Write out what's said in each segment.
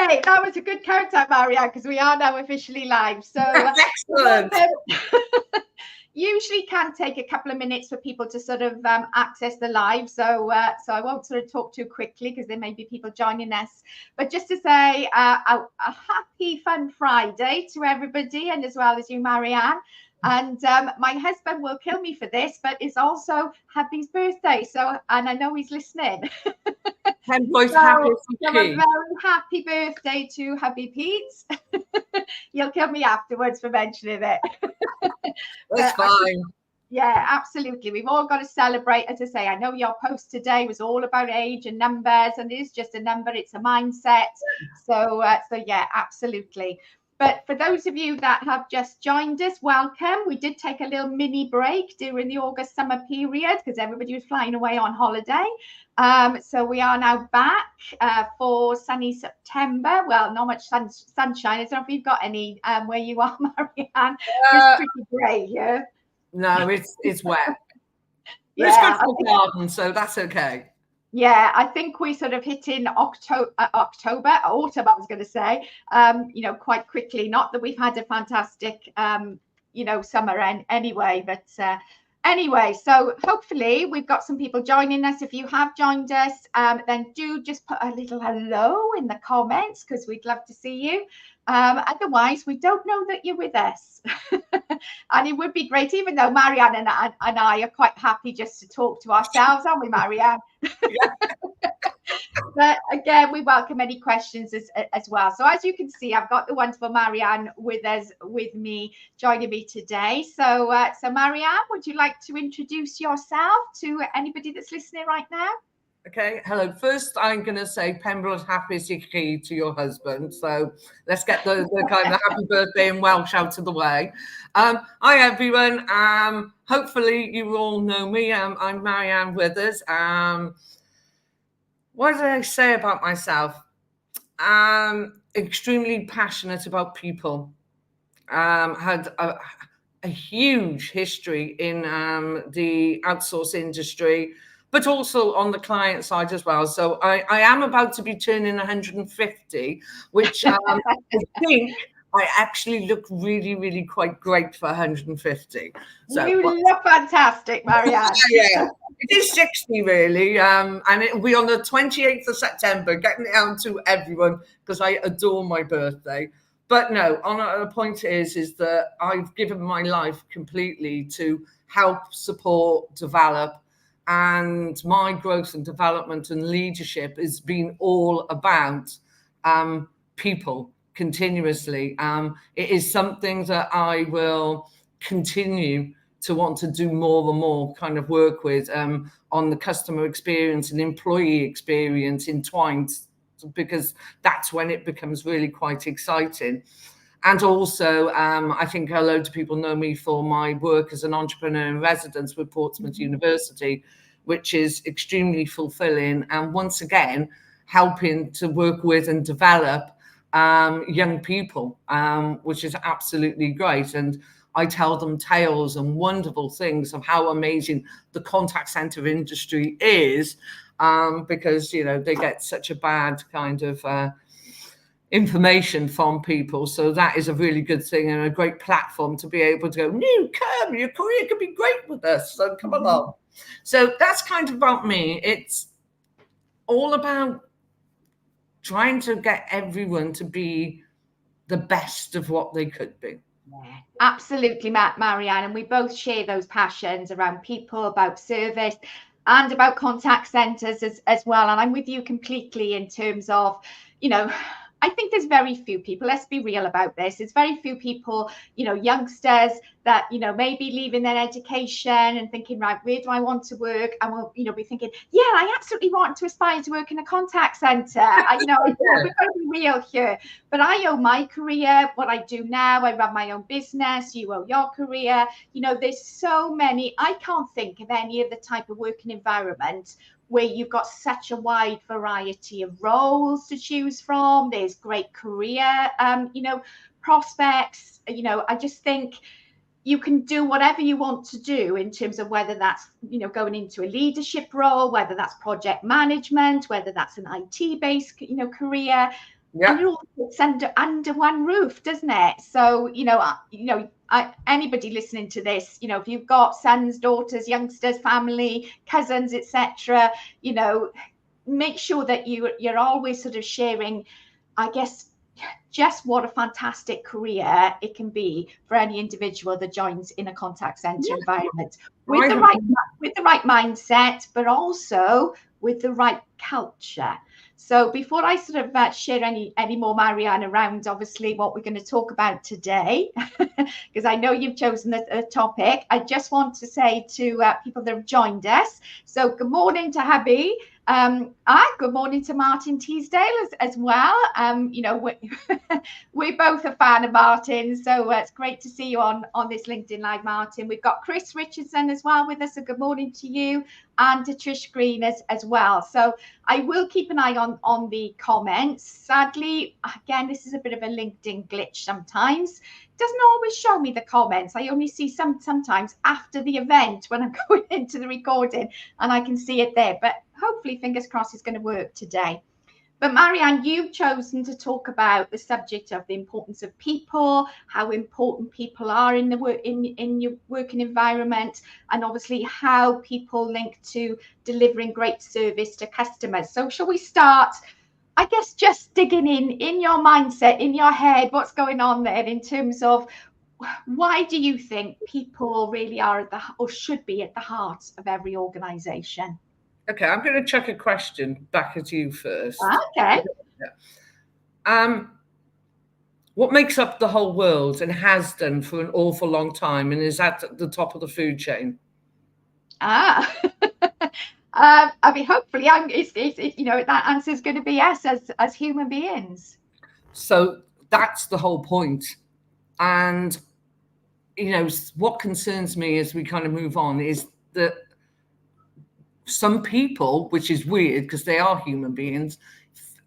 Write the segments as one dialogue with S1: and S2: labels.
S1: Okay, that was a good countdown, Marianne, because we are now officially live. So
S2: excellent.
S1: Usually can take a couple of minutes for people to sort of access the live. So I won't sort of talk too quickly because there may be people joining us. But just to say a happy, fun Friday to everybody, and as well as you, Marianne. And my husband will kill me for this, but it's also Happy's birthday. So, and I know he's listening.
S2: Pembroke's
S1: So,
S2: happy.
S1: a very happy birthday to Happy Pete. You'll kill me afterwards for mentioning it.
S2: That's fine.
S1: Yeah, absolutely. We've all got to celebrate. As I say, I know your post today was all about age and numbers, and it is just a number. It's a mindset. So yeah, absolutely. But for those of you that have just joined us, welcome. We did take a little mini break during the August summer period because everybody was flying away on holiday. So we are now back for sunny September. Well, not much sunshine. I don't know if you've got any where you are, Marianne. It's pretty grey here.
S2: No, it's wet.
S1: Yeah,
S2: it's good for the garden, so that's okay.
S1: Yeah, I think we sort of hit in autumn, I was going to say, quite quickly. Not that we've had a fantastic, summer anyway, but anyway, so hopefully we've got some people joining us. If you have joined us, then do just put a little hello in the comments because we'd love to see you. Otherwise, we don't know that you're with us. And it would be great, even though Marianne and I are quite happy just to talk to ourselves, aren't we, Marianne? But again, we welcome any questions as well. So as you can see, I've got the wonderful Marianne Withers with me, joining me today. So Marianne, would you like to introduce yourself to anybody that's listening right now?
S2: Okay, hello. First, I'm going to say Pembroke's happy to your husband. So let's get the kind of happy birthday in Welsh out of the way. Hi, everyone. Hopefully, you all know me. I'm Marianne Withers. What did I say about myself? Extremely passionate about people. Had a huge history in the outsource industry, but also on the client side as well. So I am about to be turning 150, which I think I actually look really, really quite great for 150.
S1: So, you look fantastic, Marianne.
S2: Yeah, it is 60 really, and it'll be on the 28th of September, getting it out to everyone because I adore my birthday. But no, on a point is that I've given my life completely to help, support, develop, and my growth and development and leadership has been all about people continuously. It is something that I will continue to want to do more and more kind of work with on the customer experience and employee experience entwined, because that's when it becomes really quite exciting. And also, I think a load of people know me for my work as an entrepreneur in residence with Portsmouth University, which is extremely fulfilling. And once again, helping to work with and develop young people, which is absolutely great. And I tell them tales and wonderful things of how amazing the contact center industry is, because, they get such a bad kind of information from people. So that is a really good thing and a great platform to be able to go, no, come, your career could be great with us. So come along. So that's kind of about me. It's all about trying to get everyone to be the best of what they could be.
S1: Yeah, absolutely, Marianne. And we both share those passions around people, about service, and about contact centres as well. And I'm with you completely in terms of, I think there's very few people, let's be real about this. There's very few people, youngsters that, maybe leaving their education and thinking, right, where do I want to work? And will, be thinking, yeah, I absolutely want to aspire to work in a contact centre. We've got to be real here. But I owe my career, what I do now. I run my own business. You owe your career. There's so many. I can't think of any other type of working environment where you've got such a wide variety of roles to choose from. There's great career, prospects. I just think you can do whatever you want to do in terms of whether that's, going into a leadership role, whether that's project management, whether that's an IT-based, career.
S2: Yeah.
S1: And it all fits under one roof, doesn't it? So, anybody listening to this, if you've got sons, daughters, youngsters, family, cousins, etc., make sure that you're always sort of sharing, I guess, just what a fantastic career it can be for any individual that joins in a contact center environment with the right mindset, but also with the right culture. So before I sort of share any more, Marianne, around obviously what we're going to talk about today, because I know you've chosen a topic, I just want to say to people that have joined us, so good morning to Habi. Good morning to Martin Teasdale as well. We're both a fan of Martin, so it's great to see you on this LinkedIn Live, Martin. We've got Chris Richardson as well with us, so good morning to you, and to Trish Green as well. So I will keep an eye on the comments. Sadly, again, this is a bit of a LinkedIn glitch sometimes. It doesn't always show me the comments. I only see sometimes after the event when I'm going into the recording, and I can see it there. But hopefully, fingers crossed, it's going to work today. But Marianne, you've chosen to talk about the subject of the importance of people, how important people are in your working environment, and obviously how people link to delivering great service to customers. So shall we start, I guess, just digging in your mindset, in your head, what's going on there in terms of why do you think people really are or should be at the heart of every organization?
S2: Okay, I'm going to chuck a question back at you first.
S1: Okay.
S2: What makes up the whole world and has done for an awful long time and is at the top of the food chain?
S1: I mean, hopefully, that answer is going to be yes, as human beings.
S2: So that's the whole point. And what concerns me as we kind of move on is that some people, which is weird because they are human beings,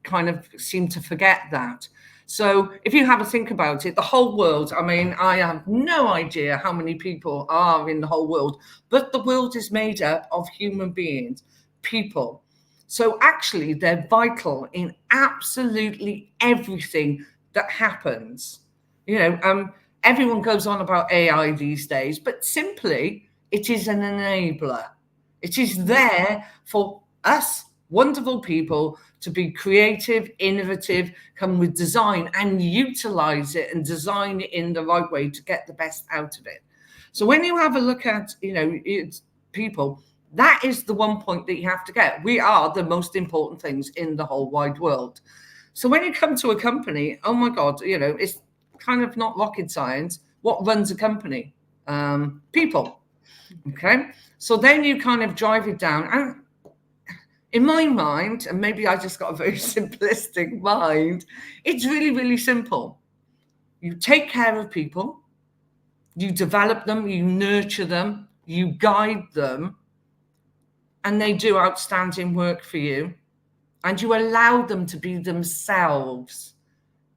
S2: kind of seem to forget that. So if you have a think about it, the whole world, I mean, I have no idea how many people are in the whole world, but the world is made up of human beings, people. So actually, they're vital in absolutely everything that happens. Everyone goes on about AI these days, but simply, it is an enabler. It is there for us wonderful people to be creative, innovative, come with design and utilize it and design it in the right way to get the best out of it. So when you have a look at, it's people, that is the one point that you have to get. We are the most important things in the whole wide world. So when you come to a company, oh my God, it's kind of not rocket science. What runs a company? People. Okay. So then you kind of drive it down. And in my mind, and maybe I just got a very simplistic mind, it's really, really simple. You take care of people, you develop them, you nurture them, you guide them, and they do outstanding work for you. And you allow them to be themselves,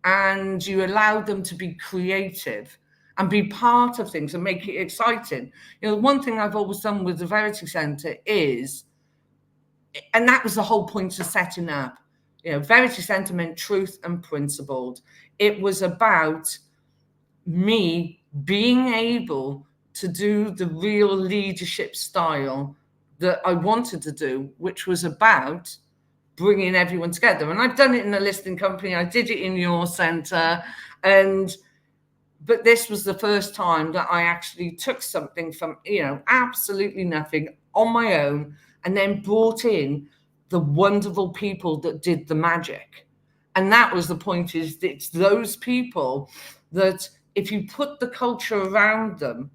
S2: and you allow them to be creative and be part of things and make it exciting. One thing I've always done with the Verity Centre is, and that was the whole point of setting up, Verity Centre meant truth and principled. It was about me being able to do the real leadership style that I wanted to do, which was about bringing everyone together. And I've done it in a listing company. I did it in your centre. But this was the first time that I actually took something from, absolutely nothing on my own and then brought in the wonderful people that did the magic. And that was the point, is it's those people that if you put the culture around them,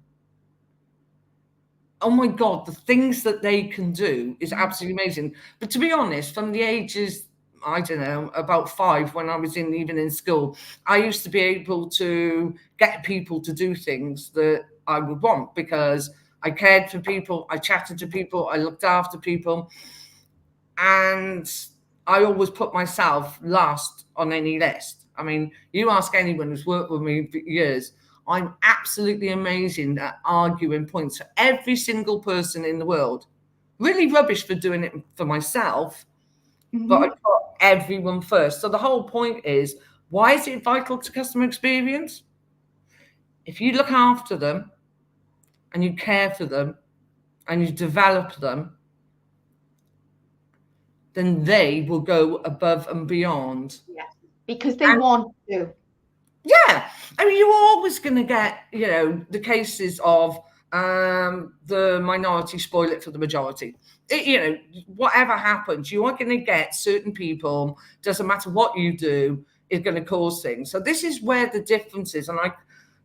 S2: oh my God, the things that they can do is absolutely amazing. But to be honest, from the ages, I don't know, about 5, when I was even in school, I used to be able to get people to do things that I would want because I cared for people, I chatted to people, I looked after people. And I always put myself last on any list. I mean, you ask anyone who's worked with me for years, I'm absolutely amazing at arguing points for every single person in the world. Really rubbish for doing it for myself, but I put everyone first. So the whole point is, why is it vital to customer experience? If you look after them and you care for them and you develop them, then they will go above and beyond.
S1: Yeah, because they want to.
S2: Yeah, I mean, you're always going to get, the cases of the minority spoil it for the majority. Whatever happens, you are going to get certain people, doesn't matter what you do, is going to cause things. So this is where the difference is. And I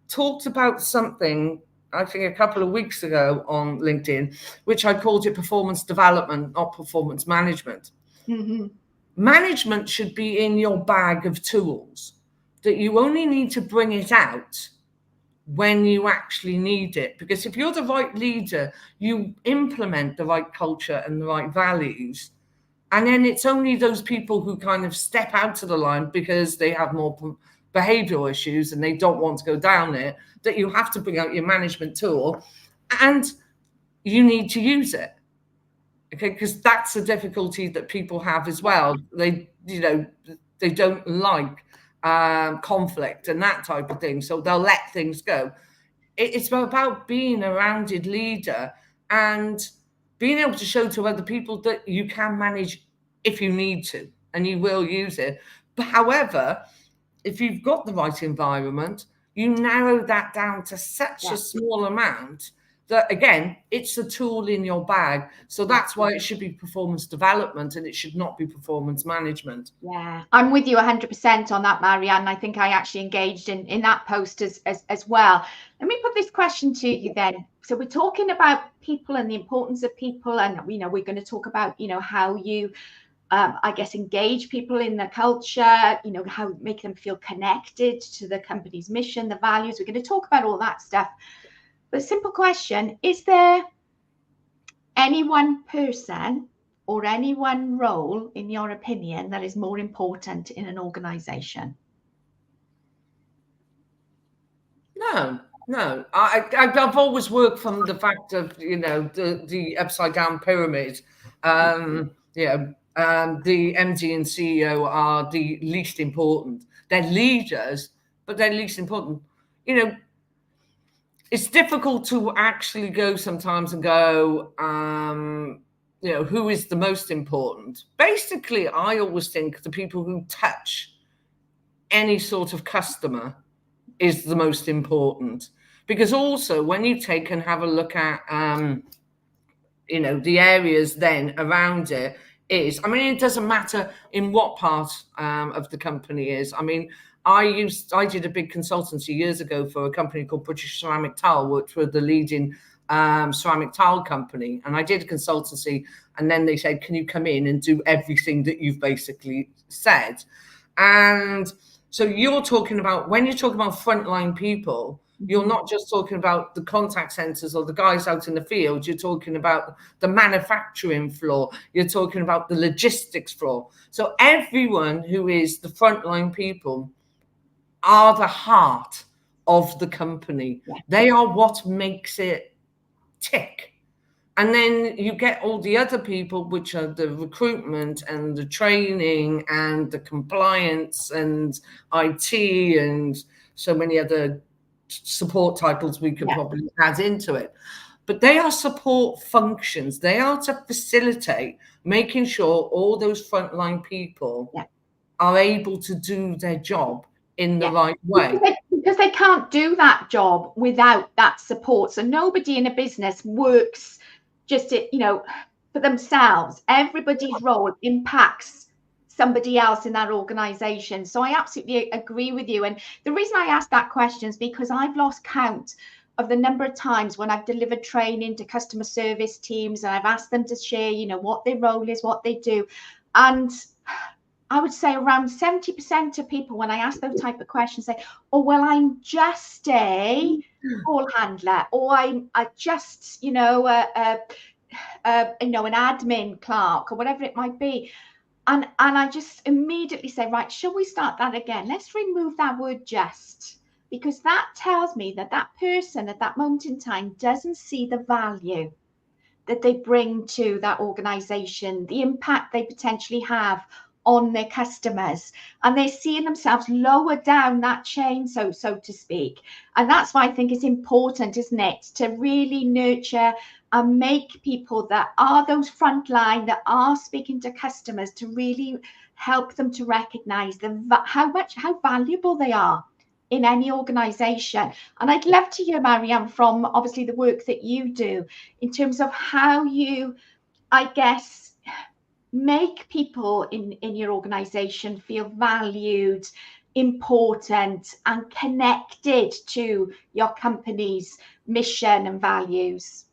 S2: talked about something, I think a couple of weeks ago on LinkedIn, which I called it performance development, not performance management.
S1: Mm-hmm.
S2: Management should be in your bag of tools, that you only need to bring it out when you actually need it. Because if you're the right leader, you implement the right culture and the right values. And then it's only those people who kind of step out of the line because they have more behavioral issues and they don't want to go down it, that you have to bring out your management tool and you need to use it. Okay, because that's the difficulty that people have as well. They don't like conflict and that type of thing, so they'll let things go. It's about being a rounded leader and being able to show to other people that you can manage if you need to, and you will use it. But however, if you've got the right environment, you narrow that down to such a small amount that, again, it's a tool in your bag. So that's why it should be performance development and it should not be performance management.
S1: Yeah, I'm with you 100% on that, Marianne. I think I actually engaged in that post as well. Let me put this question to you then. So we're talking about people and the importance of people, and we're going to talk about how you I guess engage people in the culture, how make them feel connected to the company's mission, the values. We're going to talk about all that stuff. But simple question, is there any one person or any one role, in your opinion, that is more important in an organization?
S2: No. I've always worked from the fact of, the upside down pyramid. The MD and CEO are the least important. They're leaders, but they're least important. It's difficult to actually go sometimes and go, who is the most important? Basically, I always think the people who touch any sort of customer is the most important. Because also when you take and have a look at, the areas then around it is, it doesn't matter in what part of the company is. I did a big consultancy years ago for a company called British Ceramic Tile, which were the leading ceramic tile company. And I did a consultancy, and then they said, can you come in and do everything that you've basically said? And so when you're talking about frontline people, you're not just talking about the contact centers or the guys out in the field. You're talking about the manufacturing floor. You're talking about the logistics floor. So everyone who is the frontline people are the heart of the company. Yeah. They are what makes it tick. And then you get all the other people, which are the recruitment and the training and the compliance and IT and so many other support titles we could probably add into it. But they are support functions. They are to facilitate making sure all those frontline people are able to do their job in the right way.
S1: Because they can't do that job without that support. So nobody in a business works just for themselves. Everybody's role impacts somebody else in that organization. So I absolutely agree with you. And the reason I asked that question is because I've lost count of the number of times when I've delivered training to customer service teams and I've asked them to share, what their role is, what they do. And I would say around 70% of people, when I ask those type of questions, say, oh, well, I'm just a call handler, or I just, an admin clerk, or whatever it might be. And I just immediately say, right, shall we start that again? Let's remove that word just, because that tells me that that person at that moment in time doesn't see the value that they bring to that organization, the impact they potentially have on their customers, and they're seeing themselves lower down that chain, so to speak. And that's why I think it's important, isn't it, to really nurture and make people that are those frontline, that are speaking to customers, to really help them to recognize how valuable they are in any organization. And I'd love to hear, Marianne, from obviously the work that you do in terms of how you, I guess, make people in your organization feel valued, important, and connected to your company's mission and values.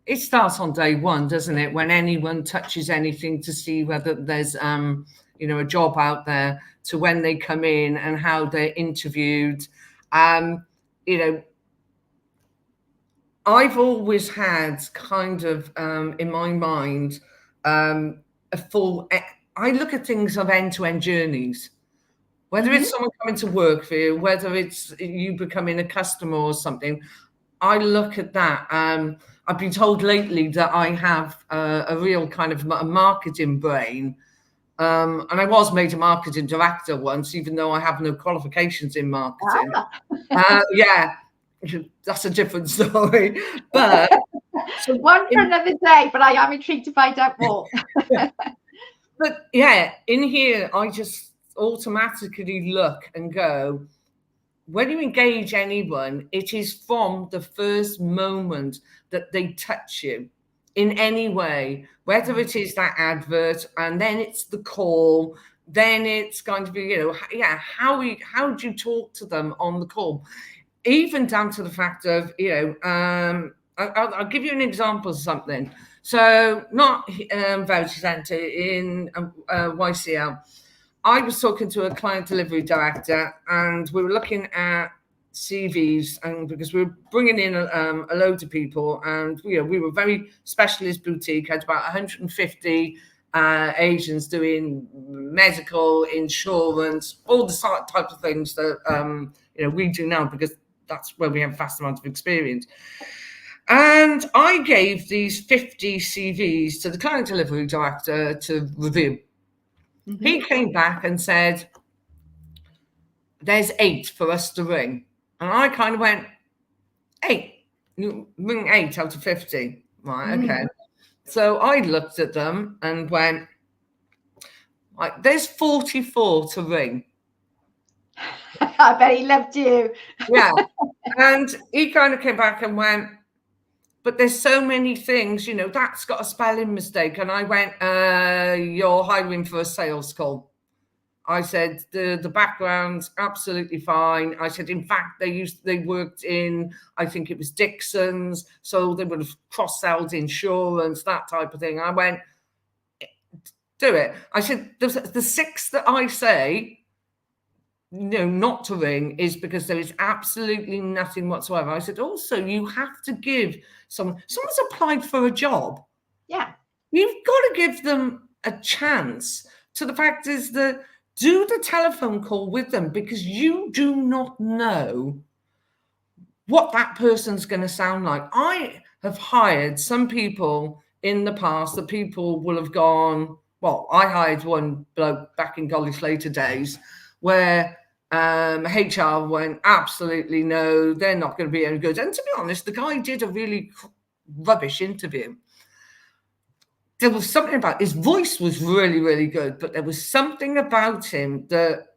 S2: It starts on day one, doesn't it? When anyone touches anything, to see whether there's a job out there, to when they come in and how they're interviewed. I've always had kind of in my mind a full. I look at things of end-to-end journeys. Whether it's someone coming to work for you, whether it's you becoming a customer or something, I look at that. I've been told lately that I have a real kind of a marketing brain. And I was made a marketing director once, even though I have no qualifications in marketing. Yeah, that's a different story. But
S1: so one for another day, but I am intrigued to find out more.
S2: But yeah, in here, I just automatically look and go, when you engage anyone, it is from the first moment that they touch you in any way, whether it is that advert, and then it's the call, then it's going to be, how do you talk to them on the call? Even down to the fact of, I'll give you an example of something. So not Voucher Centre, in YCL. I was talking to a client delivery director, and we were looking at CVs, and because we were bringing in a load of people, and we were very specialist boutique, had about 150 Asians doing medical, insurance, all the type of things that we do now, because that's where we have a vast amount of experience. And I gave these 50 CVs to the client delivery director to review. He came back and said, there's 8 for us to ring. And I kind of went, 8? You ring 8 out of 50. Right, okay. So I looked at them and went, right, there's 44 to ring.
S1: I bet he loved you.
S2: Yeah. And he kind of came back and went, but there's so many things, that's got a spelling mistake. And I went, you're hiring for a sales call. I said, the background's absolutely fine. I said, in fact, they worked in, I think it was Dixon's, so they would have cross-sold insurance, that type of thing. I went, do it. I said, the 6 that I say, not to ring, is because there is absolutely nothing whatsoever. I said, also, you have to give someone's applied for a job.
S1: Yeah.
S2: You've got to give them a chance. So the fact is that do the telephone call with them, because you do not know what that person's going to sound like. I have hired some people in the past that people will have gone, well, I hired one bloke back in Golly Slater days where HR went, absolutely no, they're not going to be any good. And to be honest, the guy did a really rubbish interview. There was something about his voice was really, really good, but there was something about him that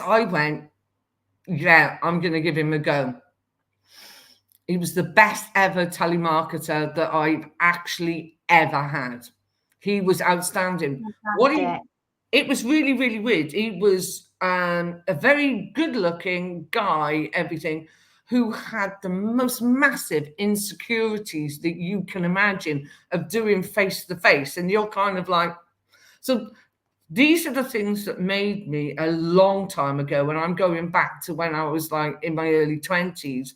S2: I went, yeah, I'm going to give him a go. He was the best ever telemarketer that I've actually ever had. He was outstanding. It was really, really weird. He was a very good-looking guy, everything, who had the most massive insecurities that you can imagine of doing face-to-face. And you're kind of like, so these are the things that made me a long time ago, when I'm going back to when I was like in my early 20s,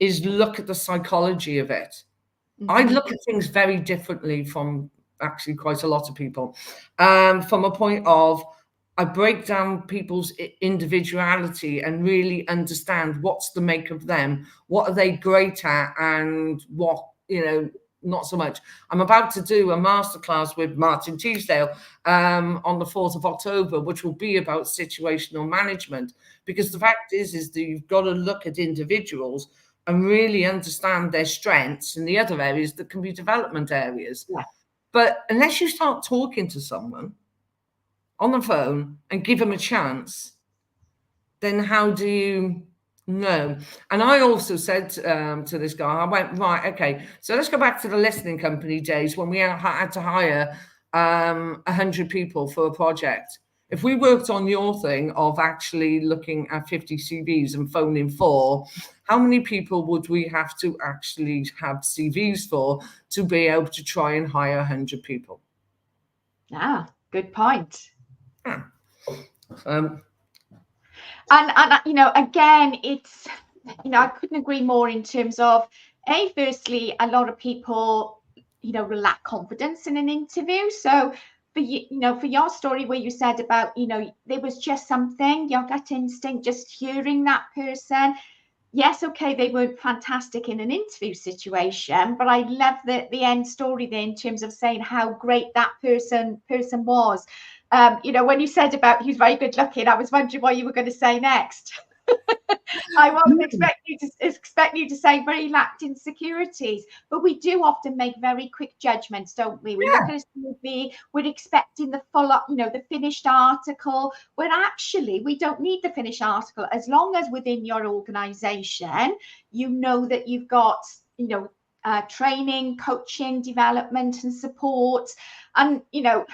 S2: is look at the psychology of it. I look at things very differently from actually quite a lot of people, from a point of, I break down people's individuality and really understand what's the make of them, what are they great at, and what not so much. I'm about to do a masterclass with Martin Teasdale on the 4th of October, which will be about situational management, because the fact is that you've got to look at individuals and really understand their strengths in the other areas that can be development areas.
S1: Yeah.
S2: But unless you start talking to someone on the phone and give them a chance, then how do you know? And I also said to this guy, I went, right, okay, so let's go back to the listening company days when we had to hire 100 people for a project. If we worked on your thing of actually looking at 50 CVs and phoning 4, how many people would we have to actually have CVs for to be able to try and hire 100 people?
S1: Good point.
S2: Yeah.
S1: And you know, again, it's, you know, I couldn't agree more in terms of, firstly, a lot of people, you know, lack confidence in an interview. So for you, you know, for your story where you said about, you know, there was just something, your gut instinct, just hearing that person. Yes, okay, they weren't fantastic in an interview situation, but I love the end story there in terms of saying how great that person was. You know, when you said about he's very good looking, I was wondering what you were going to say next. I wasn't expecting you to say very lacked insecurities, but we do often make very quick judgments, don't we? We look at a CV, we're expecting the full up, you know, the finished article, when actually we don't need the finished article, as long as within your organization, you know that you've got, you know, training, coaching, development and support. And, you know,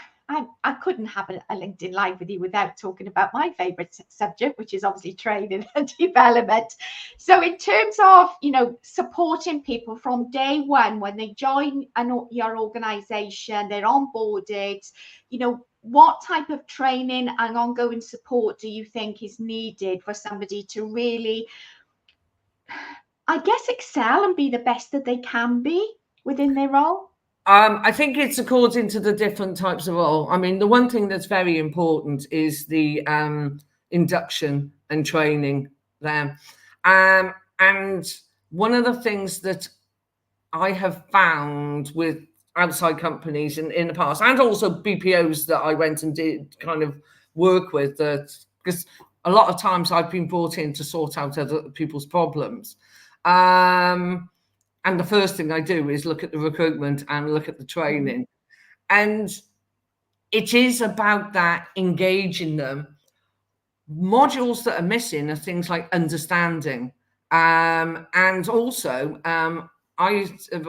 S1: I couldn't have a LinkedIn Live with you without talking about my favorite subject, which is obviously training and development. So in terms of, you know, supporting people from day one, when they join your organization, they're onboarded, you know, what type of training and ongoing support do you think is needed for somebody to really, I guess, excel and be the best that they can be within their role?
S2: I think it's according to the different types of role. I mean, the one thing that's very important is the induction and training there. And one of the things that I have found with outside companies in the past, and also BPOs that I went and did kind of work with, that because a lot of times I've been brought in to sort out other people's problems. And the first thing I do is look at the recruitment and look at the training. And it is about that engaging them. Modules that are missing are things like understanding. And also, I have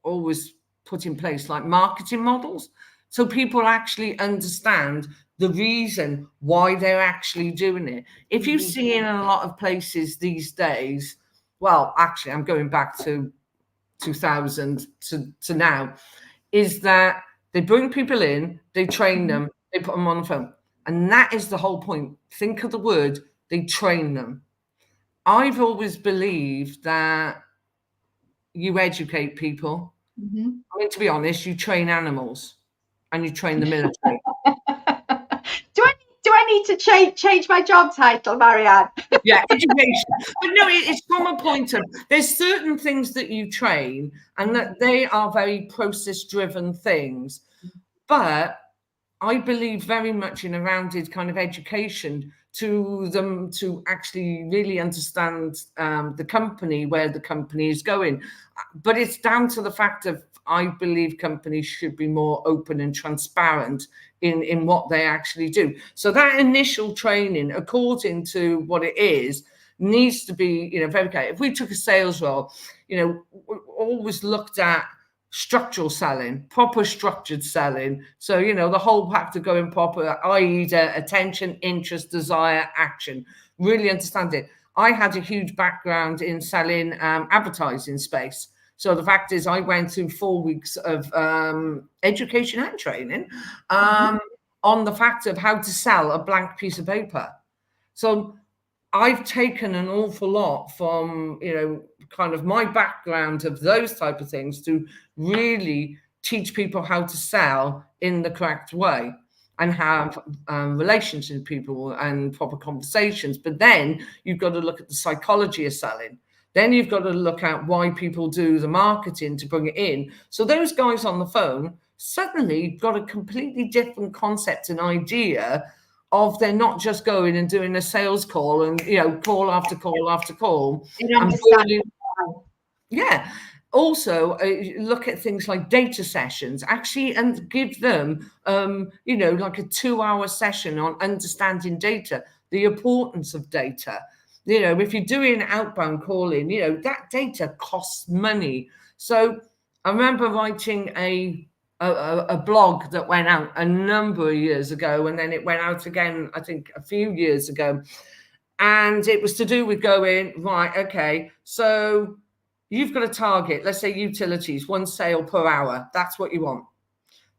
S2: always put in place like marketing models, so people actually understand the reason why they're actually doing it. If you see in a lot of places these days, well, actually, I'm going back to 2000 to now, is that they bring people in, they train them, they put them on the phone. And that is the whole point. Think of the word, they train them. I've always believed that you educate people. I mean, to be honest, you train animals and you train the military.
S1: Do I need to change my job title, Marianne?
S2: Yeah, education. But no, it's from a point of, there's certain things that you train and that they are very process-driven things. But I believe very much in a rounded kind of education to them to actually really understand the company, where the company is going. But it's down to the fact of, I believe companies should be more open and transparent in what they actually do. So that initial training, according to what it is, needs to be, you know, very clear. If we took a sales role, you know, we always looked at structural selling, proper structured selling. So, you know, the whole pack to go in proper, i.e. the attention, interest, desire, action. Really understand it. I had a huge background in selling advertising space. So the fact is, I went through 4 weeks of education and training on the fact of how to sell a blank piece of paper. So I've taken an awful lot from, you know, kind of my background of those type of things to really teach people how to sell in the correct way and have relations with people and proper conversations. But then you've got to look at the psychology of selling. Then you've got to look at why people do the marketing to bring it in. So those guys on the phone suddenly got a completely different concept and idea of they're not just going and doing a sales call and, you know, call after call after call. And yeah. Also, look at things like data sessions, actually, and give them, you know, like a 2-hour session on understanding data, the importance of data. You know, if you're doing outbound calling, you know, that data costs money. So I remember writing a blog that went out a number of years ago, and then it went out again, I think, a few years ago. And it was to do with going, right, okay, so you've got a target, let's say utilities, 1 sale per hour. That's what you want.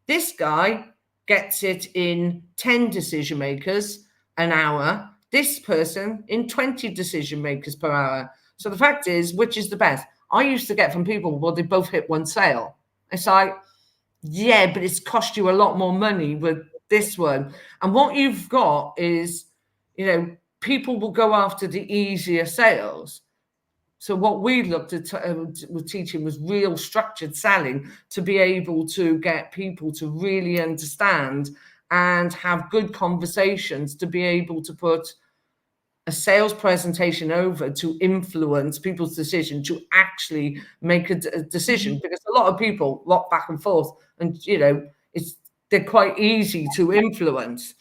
S2: This guy gets it in 10 decision makers an hour. This person in 20 decision makers per hour. So the fact is, which is the best? I used to get from people, well, they both hit 1 sale. It's like, yeah, but it's cost you a lot more money with this one. And what you've got is, you know, people will go after the easier sales. So what we looked at with teaching was real structured selling, to be able to get people to really understand and have good conversations, to be able to put a sales presentation over to influence people's decision to actually make a decision. Because a lot of people rock back and forth, and, you know, they're quite easy to influence.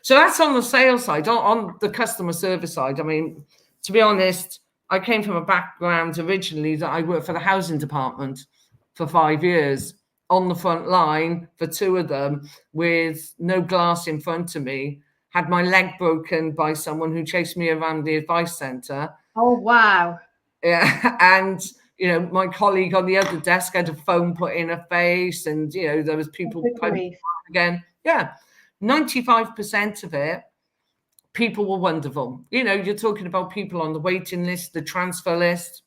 S2: So that's on the sales side. On the customer service side, I mean, to be honest, I came from a background originally that I worked for the housing department for 5 years on the front line for 2 of them, with no glass in front of me, had my leg broken by someone who chased me around the advice centre.
S1: Oh, wow.
S2: Yeah. And, you know, my colleague on the other desk had a phone put in her face, and, you know, there was people again. Yeah. 95% of it, people were wonderful. You know, you're talking about people on the waiting list, the transfer list,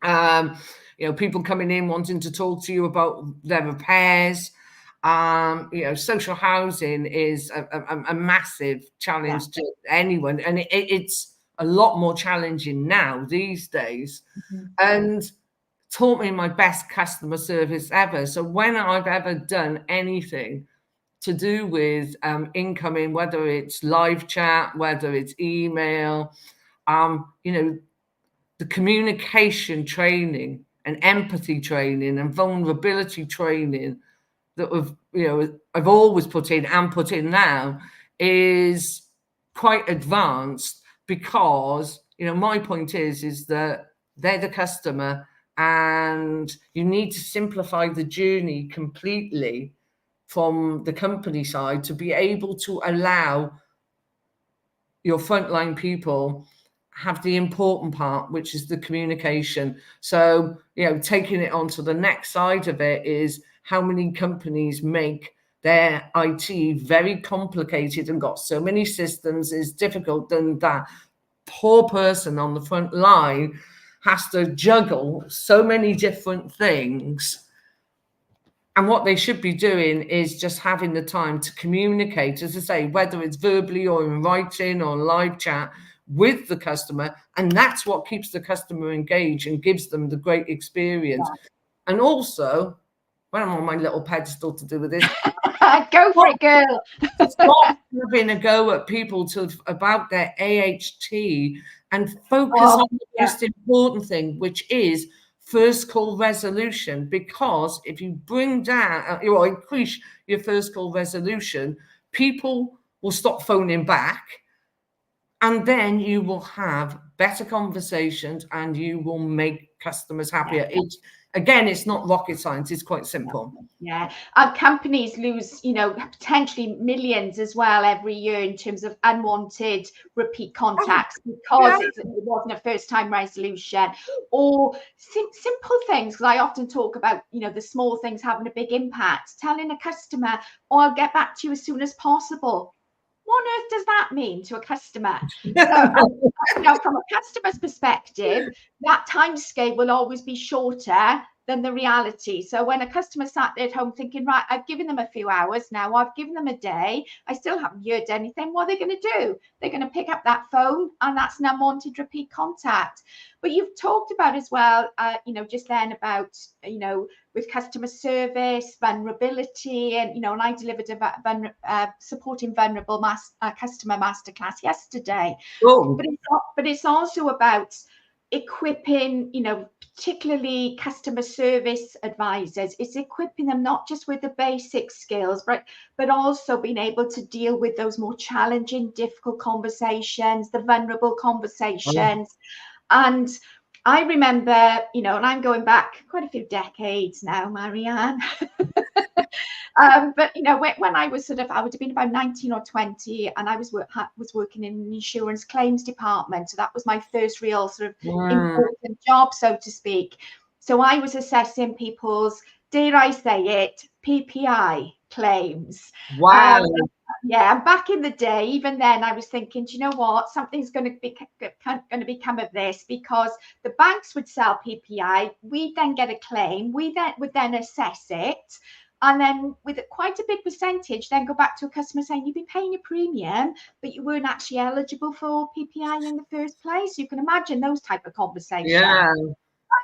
S2: you know, people coming in wanting to talk to you about their repairs. You know, social housing is a massive challenge to anyone, and it's a lot more challenging now these days. And taught me my best customer service ever. So when I've ever done anything to do with incoming, whether it's live chat, whether it's email, you know, the communication training and empathy training and vulnerability training that I've always put in and put in now is quite advanced, because, you know, my point is that they're the customer, and you need to simplify the journey completely from the company side to be able to allow your frontline people have the important part, which is the communication. So, you know, taking it on to the next side of it is how many companies make their IT very complicated and got so many systems is difficult, and that poor person on the front line has to juggle so many different things. And what they should be doing is just having the time to communicate, as I say, whether it's verbally or in writing or live chat with the customer. And that's what keeps the customer engaged and gives them the great experience. And also, when I'm on my little pedestal to do with this,
S1: go for it, girl.
S2: Stop having a go at people about their AHT and focus on the most important thing, which is first call resolution. Because if you bring down or increase your first call resolution, people will stop phoning back, and then you will have better conversations and you will make customers happier. It's not rocket science, it's quite simple.
S1: Yeah, companies lose, you know, potentially millions as well every year in terms of unwanted repeat contacts, because it wasn't a first-time resolution, or simple things. Because I often talk about, you know, the small things having a big impact. Telling a customer, "Oh, I'll get back to you as soon as possible." What on earth does that mean to a customer? So, you know, from a customer's perspective, that time scale will always be shorter than the reality. So when a customer sat there at home thinking, right, I've given them a few hours now, I've given them a day, I still haven't heard anything, what are they going to do? They're going to pick up that phone, and that's an unwanted repeat contact. But you've talked about as well, just then about, with customer service, vulnerability, and, and I delivered a supporting vulnerable customer masterclass yesterday.
S2: Oh.
S1: But it's also about equipping, particularly customer service advisors. It's equipping them not just with the basic skills, but also being able to deal with those more challenging, difficult conversations, the vulnerable conversations. And I remember, and I'm going back quite a few decades now, Marianne. But when I was I would have been about 19 or 20, and I was working in an insurance claims department. So that was my first real sort of important job, so to speak. So I was assessing people's, dare I say it, PPI claims.
S2: Wow.
S1: Yeah, and back in the day, even then, I was thinking, do you know what? Something's going to become of this, because the banks would sell PPI. We'd then get a claim. We would then assess it. And then with quite a big percentage, then go back to a customer saying, you'd be paying a premium, but you weren't actually eligible for PPI in the first place. You can imagine those type of conversations.
S2: Yeah.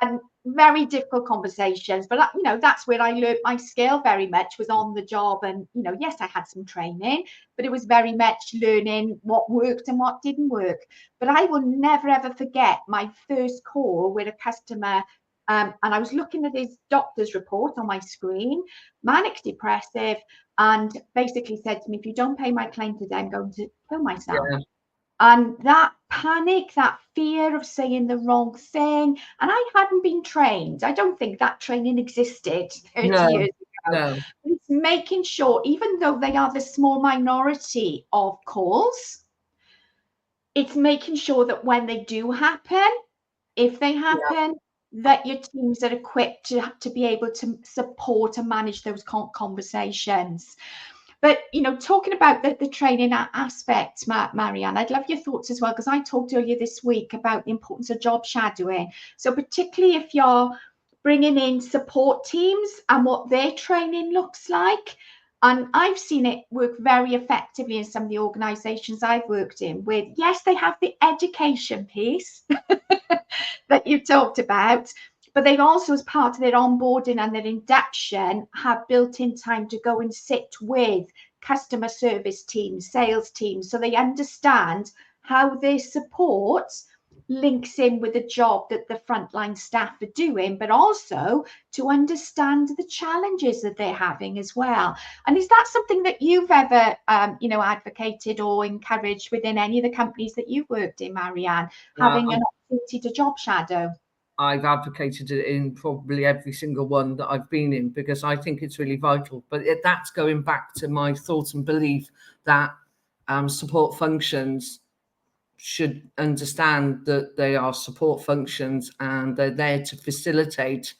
S1: And very difficult conversations. But, that's where I learned my skill very much, was on the job. And, yes, I had some training, but it was very much learning what worked and what didn't work. But I will never, ever forget my first call with a customer. And I was looking at his doctor's report on my screen, manic depressive, and basically said to me, if you don't pay my claim today, I'm going to kill myself. Yeah. And that panic, that fear of saying the wrong thing, and I hadn't been trained. I don't think that training existed 30 years ago.
S2: No.
S1: It's making sure, even though they are the small minority of calls, it's making sure that when they do happen, if they happen, that your teams are equipped to be able to support and manage those conversations. But, talking about the training aspect, Marianne, I'd love your thoughts as well, because I talked earlier this week about the importance of job shadowing. So particularly if you're bringing in support teams and what their training looks like. And I've seen it work very effectively in some of the organizations I've worked in with, yes, they have the education piece that you talked about, but they've also, as part of their onboarding and their induction, have built in time to go and sit with customer service teams, sales teams, so they understand how their support links in with the job that the frontline staff are doing, but also to understand the challenges that they're having as well. And is that something that you've ever, advocated or encouraged within any of the companies that you've worked in, Marianne, having an opportunity to job shadow?
S2: I've advocated it in probably every single one that I've been in, because I think it's really vital. But that's going back to my thought and belief that support functions should understand that they are support functions and they're there to facilitate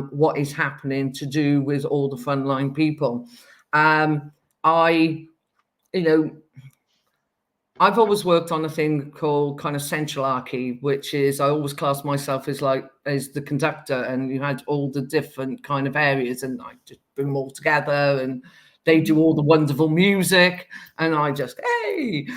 S2: what is happening to do with all the frontline people. I've always worked on a thing called kind of central archy, which is, I always class myself as the conductor, and you had all the different kind of areas, and I just bring them all together, and they do all the wonderful music, and I just, hey.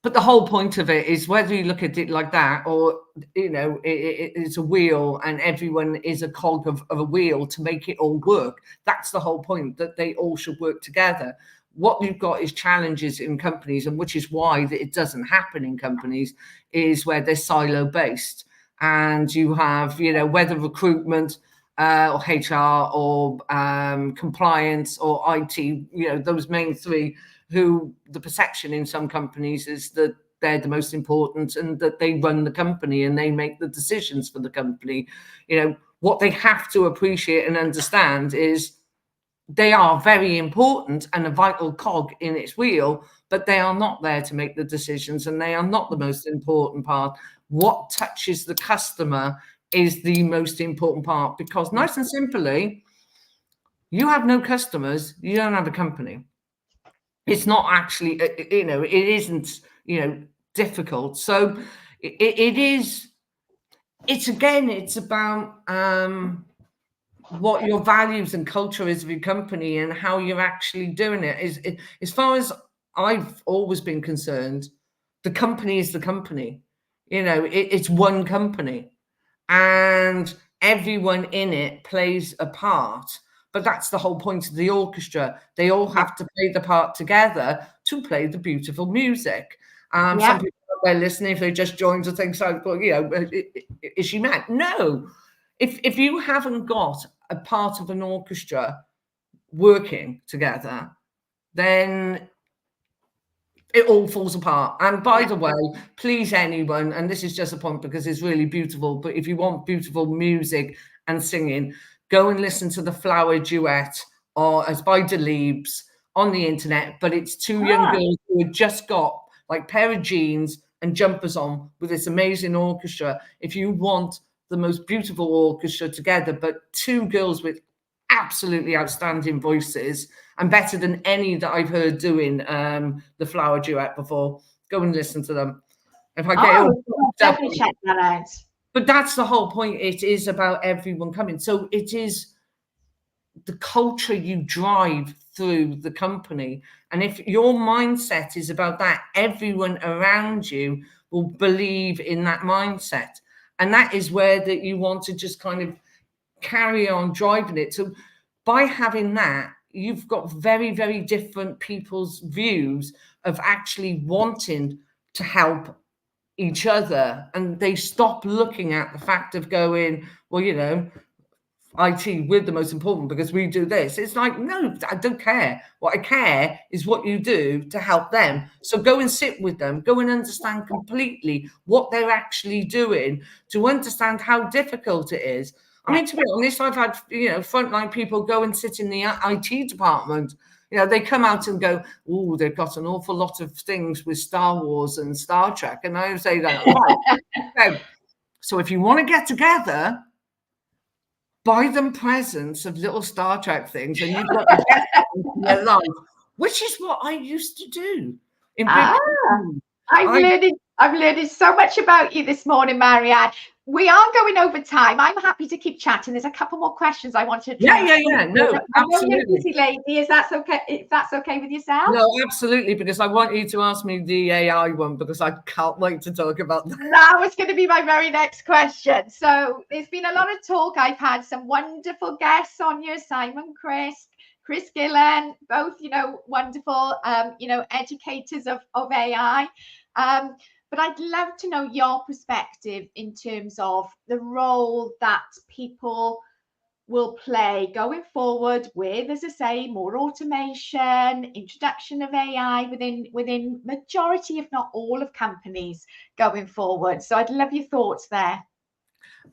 S2: But the whole point of it is, whether you look at it like that, or, it's a wheel and everyone is a cog of a wheel to make it all work. That's the whole point, that they all should work together. What you've got is challenges in companies, and which is why it doesn't happen in companies, is where they're silo based, and you have, whether recruitment or HR or compliance or IT, those main three, who the perception in some companies is that they're the most important and that they run the company and they make the decisions for the company. What they have to appreciate and understand is they are very important and a vital cog in its wheel, but they are not there to make the decisions, and they are not the most important part. What touches the customer is the most important part, because nice and simply, you have no customers, you don't have a company. It's not actually, it isn't, difficult. So it is, it's about what your values and culture is of your company and how you're actually doing it. As far as I've always been concerned, the company is the company. It's one company, and everyone in it plays a part. But that's the whole point of the orchestra. They all have to play the part together to play the beautiful music. Some people out there listening, if they just joined to think, so, is she mad? No. If you haven't got a part of an orchestra working together, then it all falls apart. And by the way, please, anyone, and this is just a point because it's really beautiful, but if you want beautiful music and singing, go and listen to the Flower Duet or as by Delibes on the internet. But it's two young girls who have just got like pair of jeans and jumpers on with this amazing orchestra. If you want the most beautiful orchestra together, but two girls with absolutely outstanding voices and better than any that I've heard doing the Flower Duet before, go and listen to them. If I get
S1: definitely check that out.
S2: But that's the whole point. It is about everyone coming. So it is the culture you drive through the company. And if your mindset is about that, everyone around you will believe in that mindset. And that is where that you want to just kind of carry on driving it. So by having that, you've got very, very different people's views of actually wanting to help each other. And they stop looking at the fact of going, well, IT, we're the most important because we do this. It's like, no, I don't care. What I care is what you do to help them. So go and sit with them, go and understand completely what they're actually doing to understand how difficult it is. I mean, to be honest, I've had, frontline people go and sit in the IT department. They come out and go, oh, they've got an awful lot of things with Star Wars and Star Trek. And I say that, okay. So if you want to get together, buy them presents of little Star Trek things, and you've got to get them in their life, which is what I used to do.
S1: I've learned so much about you this morning, Marianne. We are going over time. I'm happy to keep chatting. There's a couple more questions I want to try.
S2: Yeah. No, absolutely.
S1: I know you're a busy lady. Is that okay? If that's okay with yourself?
S2: No, absolutely, because I want you to ask me the AI one because I can't wait to talk about that.
S1: That was going to be my very next question. So there's been a lot of talk. I've had some wonderful guests on here, Simon Chris Gillen, both, wonderful, educators of AI. But I'd love to know your perspective in terms of the role that people will play going forward with, as I say, more automation, introduction of AI within majority, if not all, of companies going forward. So I'd love your thoughts there.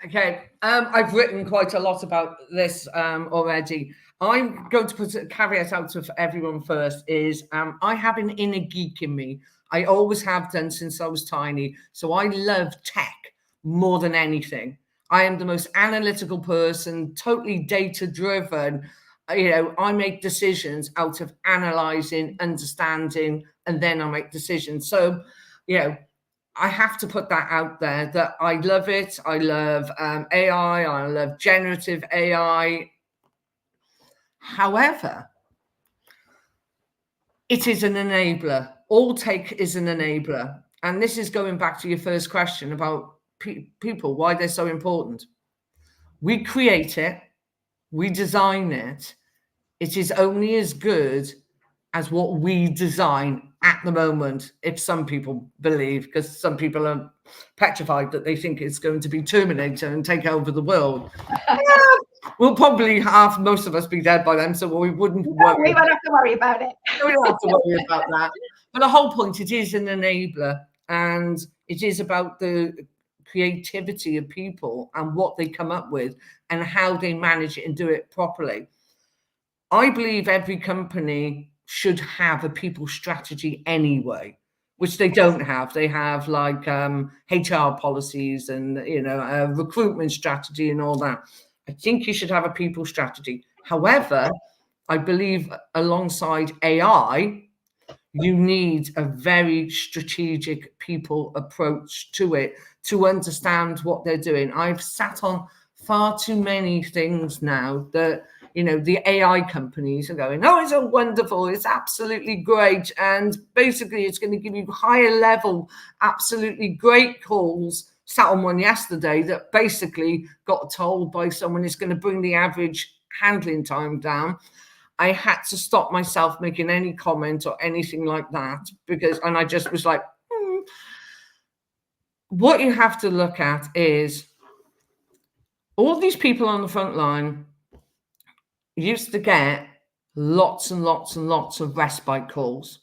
S2: Okay, I've written quite a lot about this already. I'm going to put a caveat out to everyone first is I have an inner geek in me. I always have done since I was tiny. So I love tech more than anything. I am the most analytical person, totally data driven. I make decisions out of analyzing, understanding, and then I make decisions. So, I have to put that out there that I love it. I love AI. I love generative AI. However, it is an enabler. All tech is an enabler. And this is going back to your first question about people, why they're so important. We create it. We design it. It is only as good as what we design at the moment, if some people believe, because some people are petrified that they think it's going to be Terminator and take over the world. We'll probably have most of us be dead by then, so we wouldn't worry.
S1: We won't have to worry about it.
S2: We don't have to worry about that. But the whole point, it is an enabler, and it is about the creativity of people and what they come up with and how they manage it and do it properly. I believe every company should have a people strategy anyway, which they don't have. They have like HR policies and, a recruitment strategy and all that. I think you should have a people strategy. However, I believe alongside AI, you need a very strategic people approach to it to understand what they're doing. I've sat on far too many things now that, the AI companies are going, oh, it's so wonderful, it's absolutely great. And basically it's going to give you higher level, absolutely great calls. Sat on one yesterday that basically got told by someone it's going to bring the average handling time down. I had to stop myself making any comment or anything like that and I just was like, What you have to look at is all these people on the front line used to get lots and lots and lots of respite calls.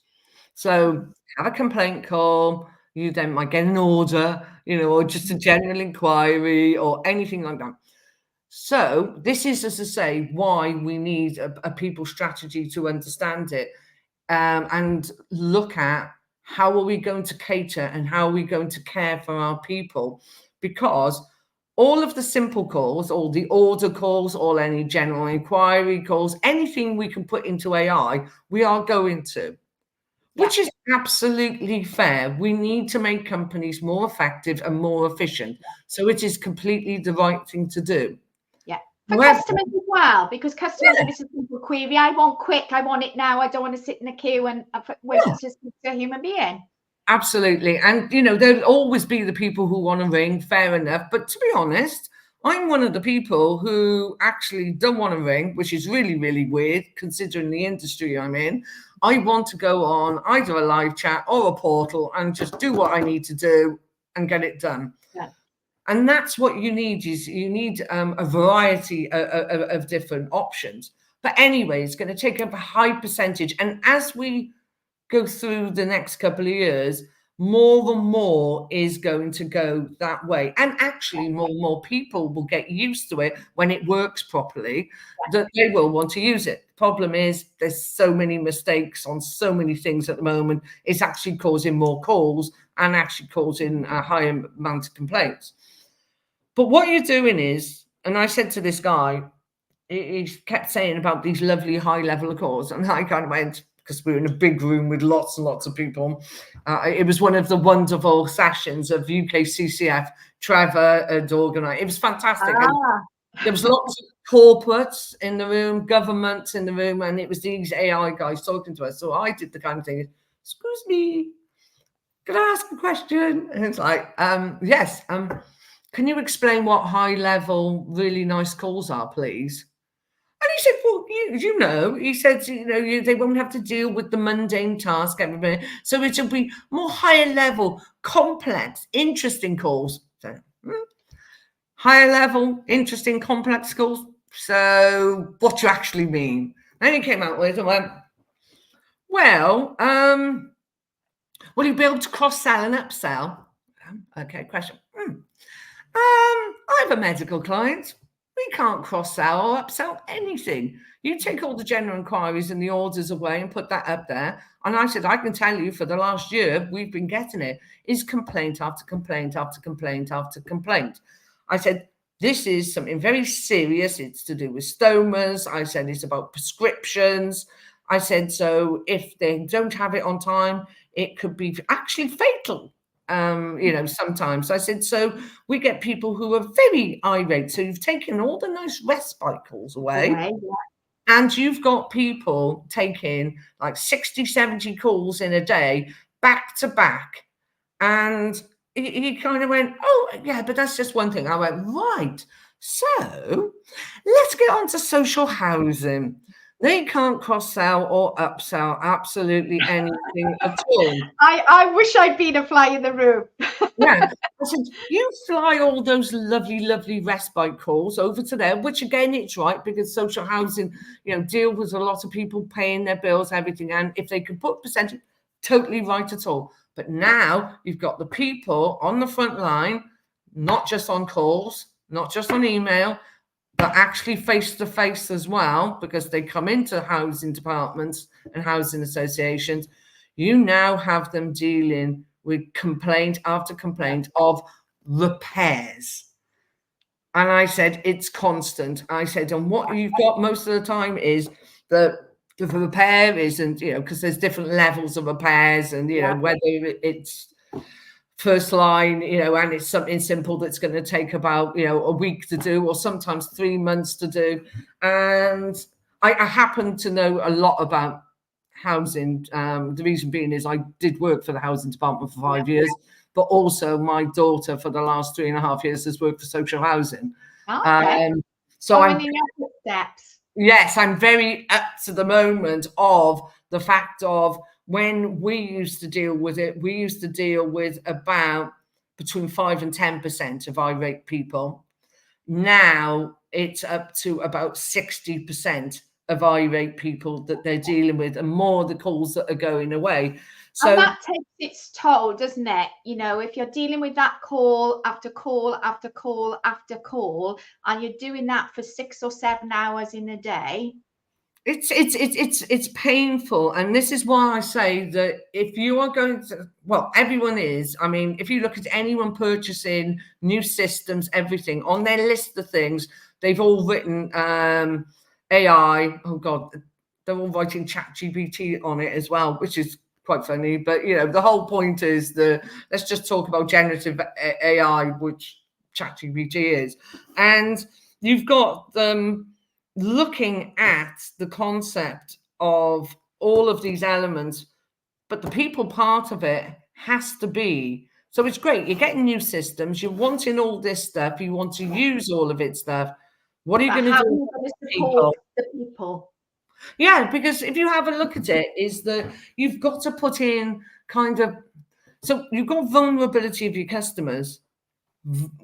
S2: So have a complaint call, you then might get an order, or just a general inquiry or anything like that. So this is, as I say, why we need a people strategy to understand it, and look at how are we going to cater and how are we going to care for our people, because all of the simple calls, all the order calls, all any general inquiry calls, anything we can put into AI, we are going to. Which is absolutely fair. We need to make companies more effective and more efficient. So it is completely the right thing to do.
S1: Yeah. For customers as well, because customers, if it's a simple query, I want quick, I want it now, I don't want to sit in a queue and wait to speak to a human being.
S2: Absolutely. And, there'll always be the people who want to ring, fair enough. But to be honest, I'm one of the people who actually don't want to ring, which is really, really weird considering the industry I'm in. I want to go on either a live chat or a portal and just do what I need to do and get it done.
S1: Yeah.
S2: And that's what you need, is you need a variety of different options. But anyway, it's going to take up a high percentage. And as we go through the next couple of years, more and more is going to go that way. And actually more and more people will get used to it when it works properly, that they will want to use it. The problem is there's so many mistakes on so many things at the moment. It's actually causing more calls and actually causing a higher amount of complaints. But what you're doing is, and I said to this guy, he kept saying about these lovely high level calls, and I kind of went, because we were in a big room with lots and lots of people. It was one of the wonderful sessions of UKCCF. Trevor had organised. It was fantastic. There was lots of corporates in the room, governments in the room, and it was these AI guys talking to us. So I did the kind of thing, excuse me, can I ask a question? And it's like, yes. Can you explain what high level, really nice calls are, please? And he said, well, he said, they won't have to deal with the mundane task every minute. So it'll be more higher level, complex, interesting calls. So, higher level, interesting, complex calls. So what do you actually mean? Then he came out with and went, well, will you be able to cross-sell and upsell? Okay, question. I have a medical client. We can't cross-sell or upsell anything. You take all the general inquiries and the orders away and put that up there. And I said, I can tell you for the last year, we've been getting it, is complaint after complaint after complaint after complaint. I said, this is something very serious. It's to do with stomas. I said, it's about prescriptions. I said, so if they don't have it on time, it could be actually fatal. Sometimes. I said, so we get people who are very irate. So you've taken all the nice respite calls away. And you've got people taking like 60, 70 calls in a day, back to back. And he kind of went, oh, yeah, but that's just one thing. I went, right. So let's get on to social housing. They can't cross-sell or upsell absolutely anything at all.
S1: I wish I'd been a fly in the room.
S2: Yeah. I said, you fly all those lovely, lovely respite calls over to there, which again, it's right, because social housing, deal with a lot of people paying their bills, everything. And if they can put percentage, totally right at all. But now you've got the people on the front line, not just on calls, not just on email, but actually face-to-face as well, because they come into housing departments and housing associations. You now have them dealing with complaint after complaint of repairs. And I said, it's constant. I said, and what you've got most of the time is that the repair isn't, because there's different levels of repairs, and whether it's first line, and it's something simple that's going to take about a week to do, or sometimes 3 months to do. And I happen to know a lot about housing. The reason being is I did work for the housing department for 5 years, but also my daughter for the last 3.5 years has worked for social housing.
S1: Okay.
S2: So
S1: in your footsteps.
S2: Yes, I'm very up to the moment of the fact of when we used to deal with it, we used to deal with about between 5 and 10% of irate people. Now it's up to about 60% of irate people that they're dealing with, and more the calls that are going away. So
S1: and that takes its toll, doesn't it? If you're dealing with that call after call after call after call, and you're doing that for 6 or 7 hours in a day,
S2: it's painful. And this is why I say that if you are going to, well, everyone is, I mean, if you look at anyone purchasing new systems, everything on their list of things, they've all written AI. Oh God, they're all writing ChatGPT on it as well, which is quite funny. But the whole point is let's just talk about generative AI, which ChatGPT is. And you've got them looking at the concept of all of these elements, but the people part of it has to be. So it's great. You're getting new systems. You're wanting all this stuff. You want to use all of it stuff. What are you going to do
S1: with the people?
S2: Yeah, because if you have a look at it, is that you've got to put in so you've got vulnerability of your customers.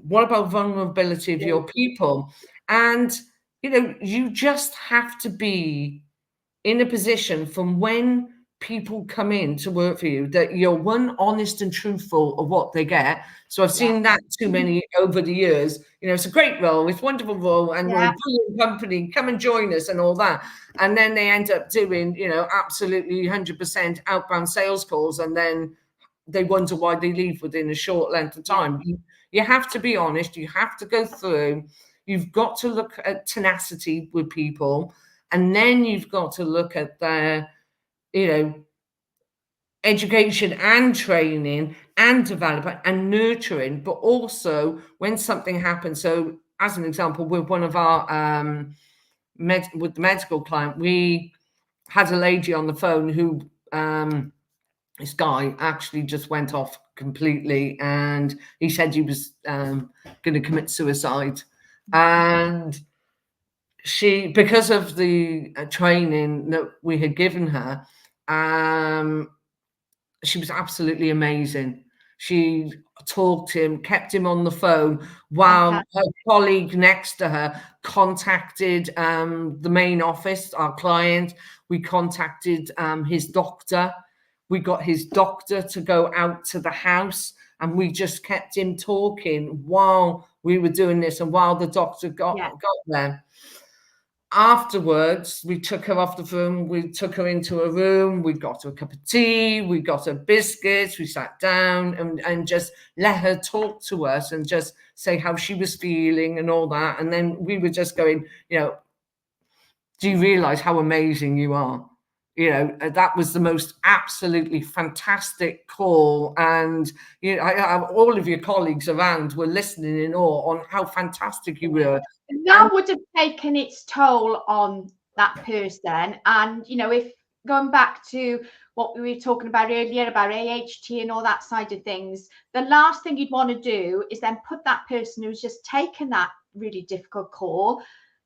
S2: What about vulnerability of your people? And you just have to be in a position from when people come in to work for you that you're honest and truthful of what they get. So I've seen that too many over the years. It's a great role, it's a wonderful role, and we're a brilliant company, come and join us and all that. And then they end up doing, absolutely 100% outbound sales calls, and then they wonder why they leave within a short length of time. You have to be honest. You have to go through. You've got to look at tenacity with people, and then you've got to look at their, education and training and development and nurturing, but also when something happens. So as an example, with one of our with the medical client, we had a lady on the phone who this guy actually just went off completely, and he said he was going to commit suicide. And she, because of the training that we had given her, she was absolutely amazing. She talked to him, kept him on the phone while her colleague next to her contacted the main office, our client. We contacted his doctor. We got his doctor to go out to the house, and we just kept him talking while we were doing this and while the doctor got there. Afterwards, we took her off the phone. We took her into a room. We got her a cup of tea. We got her biscuits. We sat down and just let her talk to us and just say how she was feeling and all that. And then we were just going, do you realize how amazing you are? That was the most absolutely fantastic call. And all of your colleagues around were listening in awe on how fantastic you were.
S1: That would have taken its toll on that person. And, if going back to what we were talking about earlier about AHT and all that side of things, the last thing you'd want to do is then put that person who's just taken that really difficult call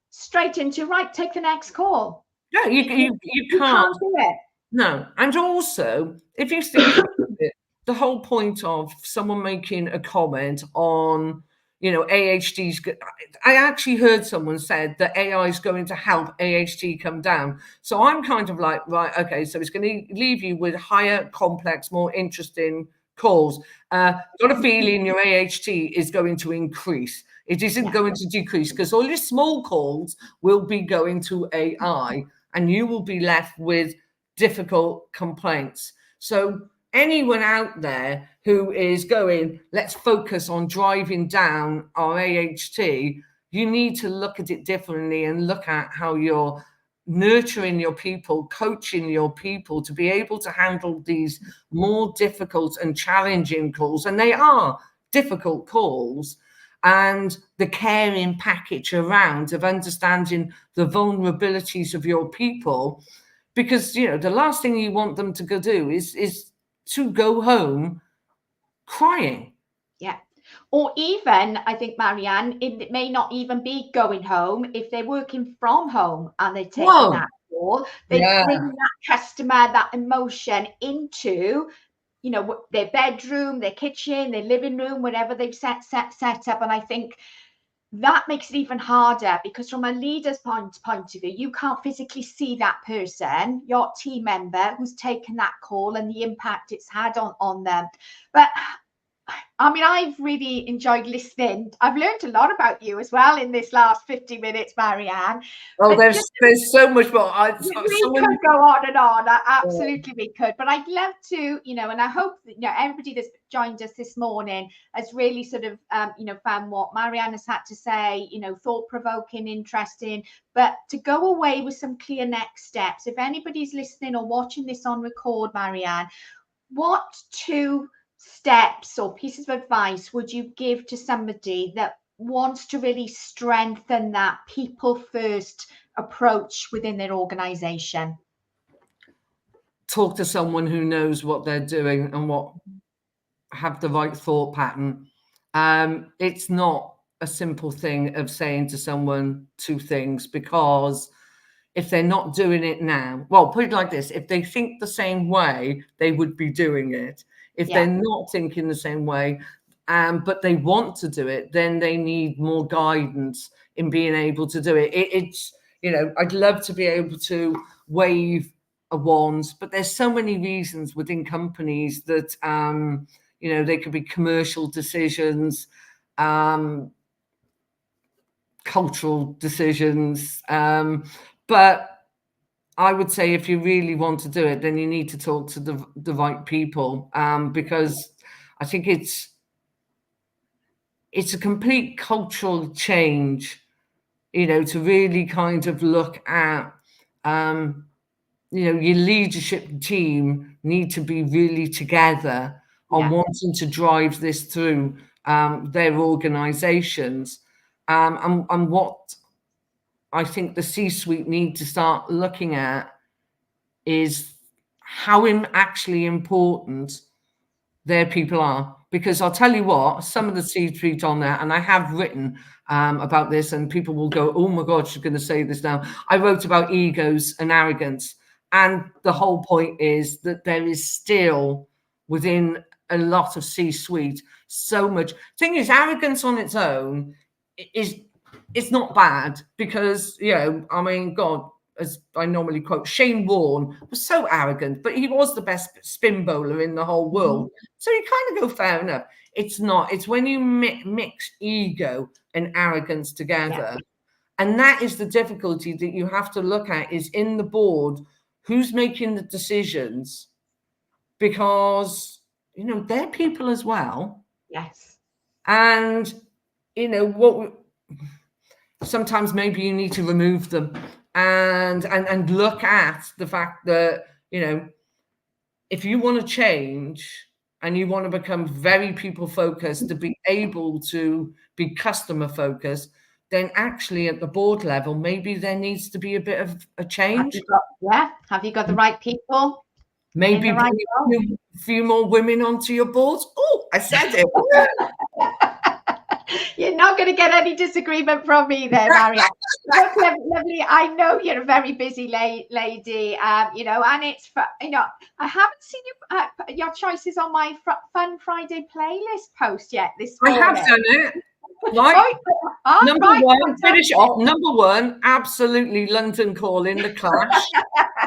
S1: straight into, right, take the next call.
S2: No, you can't
S1: do it.
S2: No. And also, if you think about it, the whole point of someone making a comment on, AHT's, I actually heard someone said that AI is going to help AHT come down. So I'm kind of like, right, okay, so it's going to leave you with higher, complex, more interesting calls. Got a feeling your AHT is going to increase. It isn't going to decrease, because all your small calls will be going to AI, and you will be left with difficult complaints. So anyone out there who is going, let's focus on driving down our AHT, you need to look at it differently and look at how you're nurturing your people, coaching your people to be able to handle these more difficult and challenging calls, and they are difficult calls, and the caring package around of understanding the vulnerabilities of your people, because the last thing you want them to go do is to go home crying.
S1: Yeah. Or even, I think, Marianne, it may not even be going home. If they're working from home and they're taking that call, they bring that customer, that emotion into, their bedroom, their kitchen, their living room, whatever they've set up. And I think that makes it even harder, because from a leader's point of view, you can't physically see that person, your team member, who's taken that call and the impact it's had on them. But I mean, I've really enjoyed listening. I've learned a lot about you as well in this last 50 minutes, Marianne.
S2: Oh, there's so much more.
S1: We could go on and on. Absolutely, we could. But I'd love to, and I hope that, everybody that's joined us this morning has really sort of, found what Marianne has had to say, thought-provoking, interesting, but to go away with some clear next steps. If anybody's listening or watching this on record, Marianne, what 2 steps or pieces of advice would you give to somebody that wants to really strengthen that people first approach within their organization?
S2: Talk to someone who knows what they're doing and have the right thought pattern. It's not a simple thing of saying to someone 2 things, because if they're not doing it now, well, put it like this: if they think the same way, they would be doing it. If they're not thinking the same way, but they want to do it, then they need more guidance in being able to do it. It's, I'd love to be able to wave a wand, but there's so many reasons within companies that, they could be commercial decisions, cultural decisions. But I would say if you really want to do it, then you need to talk to the right people, because I think it's a complete cultural change, to really kind of look at, your leadership team need to be really together on wanting to drive this through their organizations, and what I think the C-suite need to start looking at is how actually important their people are. Because I'll tell you what, some of the C-suite on there, and I have written about this, and people will go, oh my God, she's going to say this now. I wrote about egos and arrogance. And the whole point is that there is still within a lot of C-suite so much. Thing is, arrogance on its own it's not bad, because, I mean, God, as I normally quote, Shane Warne was so arrogant, but he was the best spin bowler in the whole world. So you kind of go, fair enough. It's not. It's when you mix ego and arrogance together. And that is the difficulty that you have to look at, is in the board, who's making the decisions, because, they're people as well.
S1: Yes.
S2: And, sometimes maybe you need to remove them and look at the fact that, if you want to change and you want to become very people focused, to be able to be customer focused, then actually at the board level, maybe there needs to be a bit of a change.
S1: Have you got the right people?
S2: Maybe a few more women onto your boards. Oh, I said it.
S1: You're not going to get any disagreement from me there, Marianne. Look, lovely. I know you're a very busy lady, and it's, I haven't seen your choices on my Fun Friday playlist post yet this morning.
S2: I have done it. Right. Number one, finish off. Number 1, absolutely London Calling, The Clash.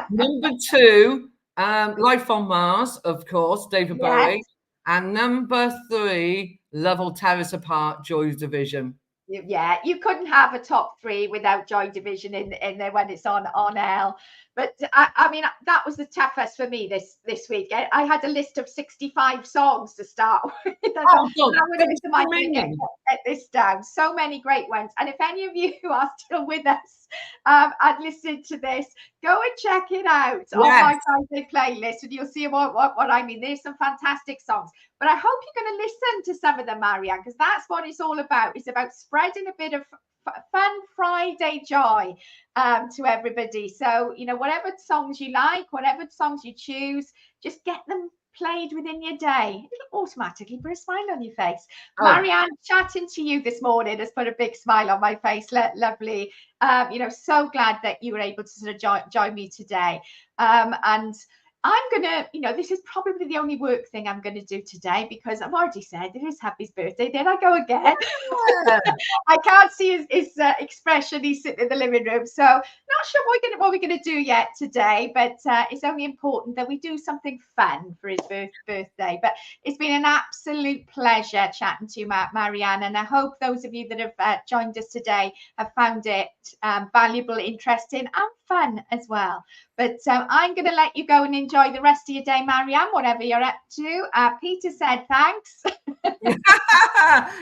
S2: Number 2, Life on Mars, of course, David Bowie. And number 3, Love Will Tear Us Apart, Joy Division.
S1: Yeah, you couldn't have a top 3 without Joy Division in there when it's on L. But I mean, that was the toughest for me this week. I had a list of 65 songs to start with.
S2: Oh, God,
S1: how on earth am I
S2: so
S1: going to
S2: many.
S1: get this down? So many great ones. And if any of you who are still with us and listened to this, go and check it out on my
S2: Yes.
S1: Friday playlist, and you'll see what I mean. There's some fantastic songs. But I hope you're going to listen to some of them, Marianne, because that's what it's all about. It's about spreading a bit of fun Friday joy to everybody. So, you know, whatever songs you like, whatever songs you choose, just get them played within your day. It'll automatically put a smile on your face.
S2: Oh.
S1: Marianne, chatting to you this morning has put a big smile on my face. Lovely. You know, so glad that you were able to sort of join me today. And I'm gonna, you know, this is probably the only work thing I'm gonna do today, because I've already said it is Happy's birthday. There I go again.
S2: Yeah.
S1: I can't see his expression. He's sitting in the living room, so not sure what we're gonna do yet today. But it's only important that we do something fun for his birthday. But it's been an absolute pleasure chatting to you, Marianne, and I hope those of you that have joined us today have found it valuable, interesting, and fun as well. But I'm going to let you go and enjoy the rest of your day, Marianne, whatever you're up to. Peter said thanks.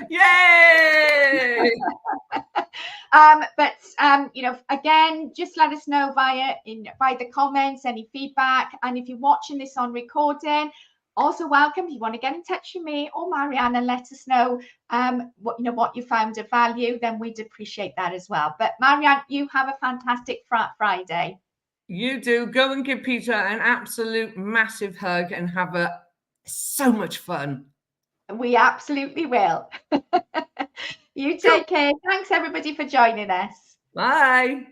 S2: Yay!
S1: You know, again, just let us know via the comments, any feedback. And if you're watching this on recording, also welcome. If you want to get in touch with me or Marianne and let us know what you found of value, then we'd appreciate that as well. But Marianne, you have a fantastic Friday.
S2: You do. Go and give Peter an absolute massive hug and have so much fun.
S1: We absolutely will. You take care. Thanks everybody for joining us.
S2: Bye.